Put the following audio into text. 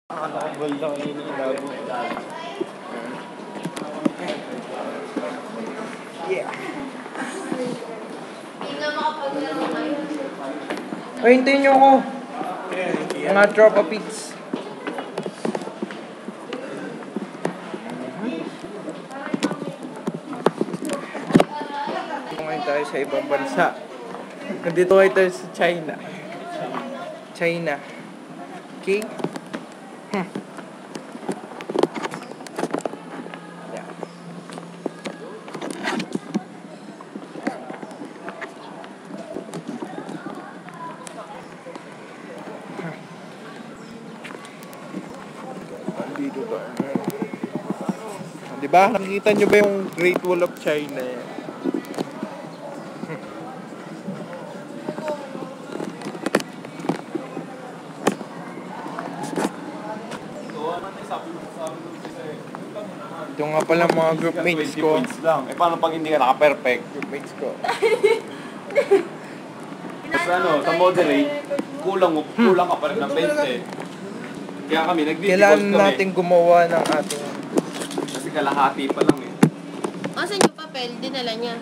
Nakakabal na kanina yung labo. Yeah. Hindi na makapaglaro ngayon. Ay, hintayin niyo ako. Mga tropa pigs. Ngayon tayo sa ibang bansa. Nandito tayo sa China. China. Okay? Yeah. Dito ba? Diba? Nakikita nyo ba yung Great Wall of China? Ito nga pala mga groupmates ko. Eh paano pag hindi ka naka-perfect? Groupmates ko. Kasi sa moderate, kulang ka pa rin ng 20. Kaya kami, nag-default Kailangan kami. natin gumawa ng ating Kasi kalahati pa lang eh. Asan yung papel? Dinala niya.